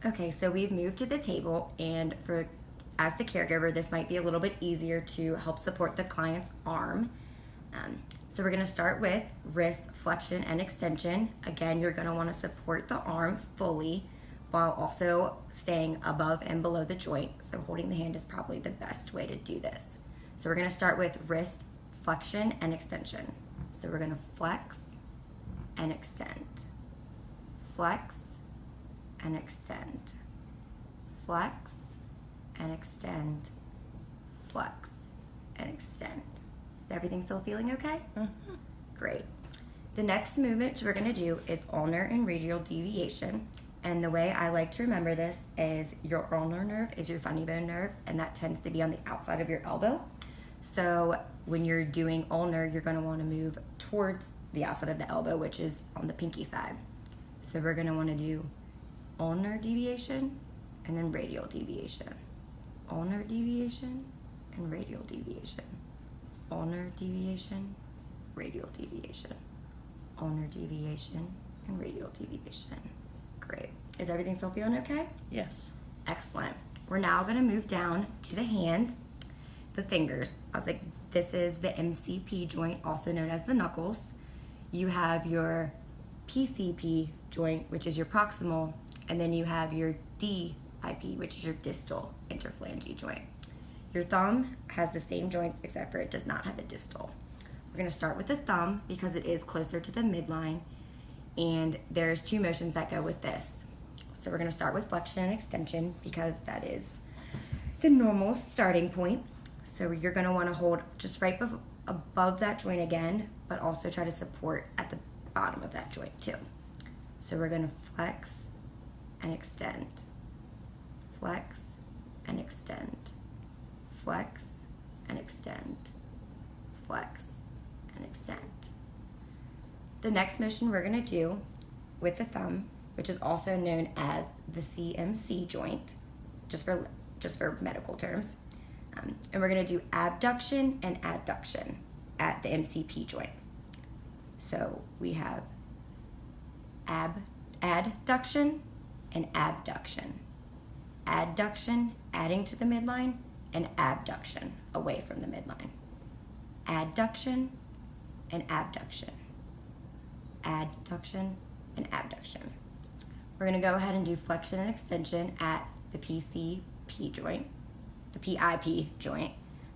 Okay, so we've moved to the table, and as the caregiver, this might be a little bit easier to help support the client's arm. So we're going to start with wrist flexion and extension. Again, you're going to want to support the arm fully while also staying above and below the joint. So holding the hand is probably the best way to do this. So we're going to start with wrist flexion and extension. So we're going to flex and extend. Flex and extend. Flex and extend. Flex and extend. Is everything still feeling okay? Mm-hmm. Great. The next movement we're going to do is ulnar and radial deviation. And the way I like to remember this is your ulnar nerve is your funny bone nerve, and that tends to be on the outside of your elbow. So when you're doing ulnar, you're going to want to move towards the outside of the elbow, which is on the pinky side. So we're going to want to do ulnar deviation and then radial deviation. Ulnar deviation and radial deviation. Ulnar deviation, radial deviation. Ulnar deviation and radial deviation. Great. Is everything still feeling okay? Yes. Excellent. We're now going to move down to the hand, the fingers. I was like, this is the MCP joint, also known as the knuckles. You have your PCP joint, which is your proximal, and then you have your DIP, which is your distal interphalangeal joint. Your thumb has the same joints except for it does not have a distal. We're going to start with the thumb because it is closer to the midline, and there's two motions that go with this. So we're going to start with flexion and extension because that is the normal starting point. So you're going to want to hold just right above that joint again, but also try to support at the bottom of that joint too. So we're going to flex and extend. Flex and extend. Flex and extend. Flex and extend. The next motion we're going to do with the thumb, which is also known as the CMC joint, just for medical terms, and we're going to do abduction and adduction at the MCP joint. So we have adduction and abduction. Adduction, adding to the midline, and abduction, away from the midline. Adduction and abduction. Adduction and abduction. We're going to go ahead and do flexion and extension at the PCP joint, the PIP joint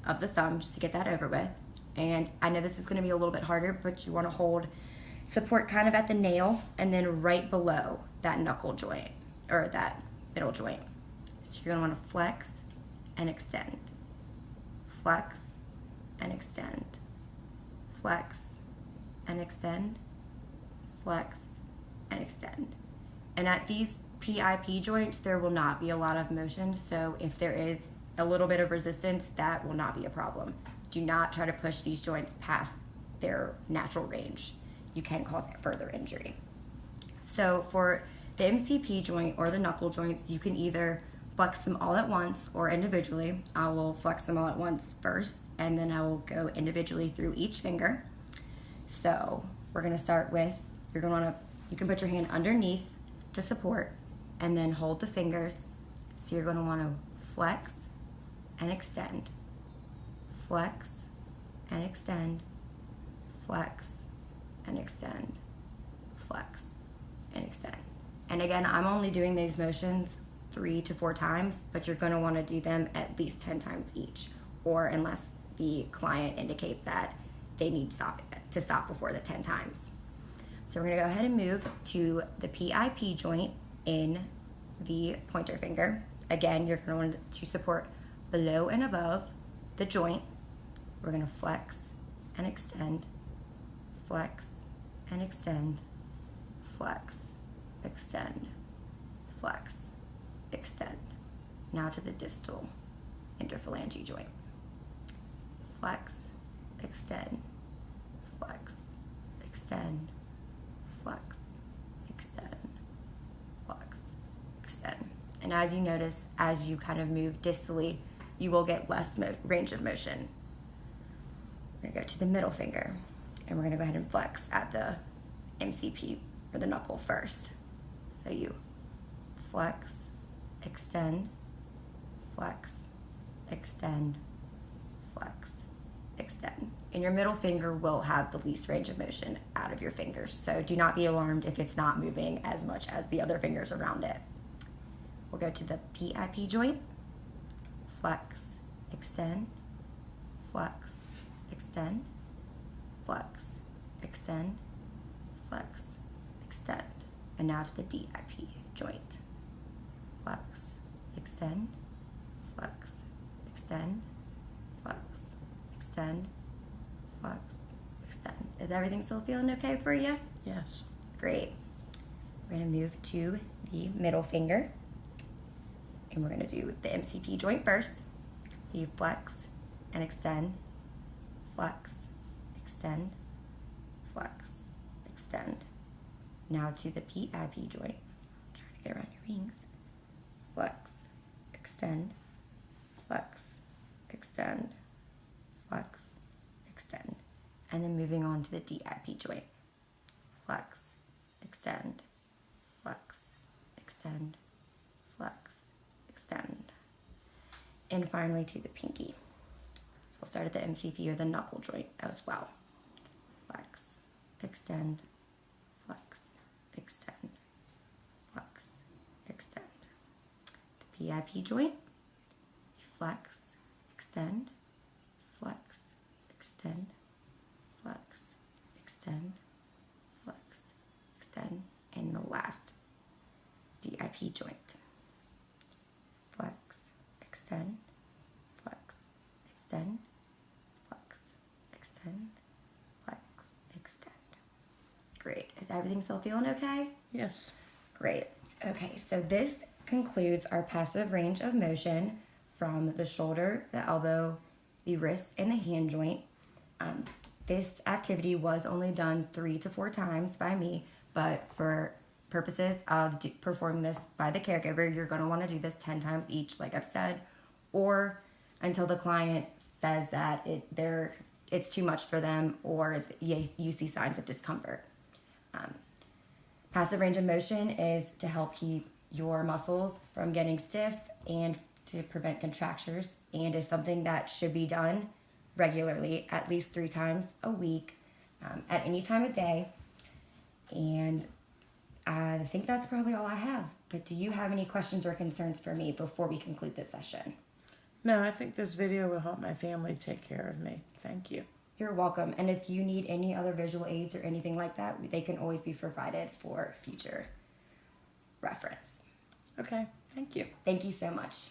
of the thumb, just to get that over with. And I know this is going to be a little bit harder, but you want to hold support kind of at the nail and then right below that knuckle joint or that middle joint. So you're going to want to flex and extend. Flex and extend. Flex and extend. Flex and extend. And at these PIP joints, there will not be a lot of motion, so if there is a little bit of resistance, that will not be a problem. Do not try to push these joints past their natural range. You can cause further injury. So for the MCP joint or the knuckle joints, you can either flex them all at once or individually. I will flex them all at once first, and then I will go individually through each finger. So we're going to start with, you can put your hand underneath to support and then hold the fingers. So you're going to want to flex and extend. Flex and extend. Flex and extend. Flex and extend. And again, I'm only doing these motions 3 to 4 times, but you're going to want to do them at least 10 times each, or unless the client indicates that they need to stop before the 10 times. So we're going to go ahead and move to the PIP joint in the pointer finger. Again, you're going to want to support below and above the joint. We're going to flex and extend, flex and extend, flex, extend, flex, extend. Now to the distal interphalangeal joint. Flex, extend, flex, extend, flex, extend, flex, extend. And as you notice, as you kind of move distally, you will get less range of motion. We're going to go to the middle finger, and we're going to go ahead and flex at the MCP or the knuckle first. So you flex extend, flex, extend, flex, extend. And your middle finger will have the least range of motion out of your fingers. So do not be alarmed if it's not moving as much as the other fingers around it. We'll go to the PIP joint. Flex, extend, flex, extend, flex, extend, flex, extend. And now to the DIP joint. Flex, extend, flex, extend, flex, extend, flex, extend. Is everything still feeling okay for you? Yes. Great. We're going to move to the middle finger. And we're going to do the MCP joint first. So you flex and extend, flex, extend, flex, extend. Now to the PIP joint. Try to get around your rings. Flex, extend, flex, extend, flex, extend. And then moving on to the DIP joint. Flex, extend, flex, extend, flex, extend. And finally to the pinky. So we'll start at the MCP or the knuckle joint as well. Flex, extend, flex, extend, flex, extend. The PIP joint, flex, extend, flex, extend, flex, extend, flex, extend. And the last DIP joint. Flex, extend, flex, extend, flex, extend, flex, extend. Great. Is everything still feeling okay? Yes. Great. Okay, so this concludes our passive range of motion from the shoulder, the elbow, the wrist, and the hand joint. This activity was only done 3 to 4 times by me, but for purposes of performing this by the caregiver, you're going to want to do this 10 times each, like I've said, or until the client says that it's too much for them or you see signs of discomfort. Passive range of motion is to help keep your muscles from getting stiff and to prevent contractures, and is something that should be done regularly, at least 3 times a week, at any time of day. And I think that's probably all I have. But do you have any questions or concerns for me before we conclude this session? No, I think this video will help my family take care of me. Thank you. You're welcome. And if you need any other visual aids or anything like that, they can always be provided for future reference. Okay, thank you. Thank you so much.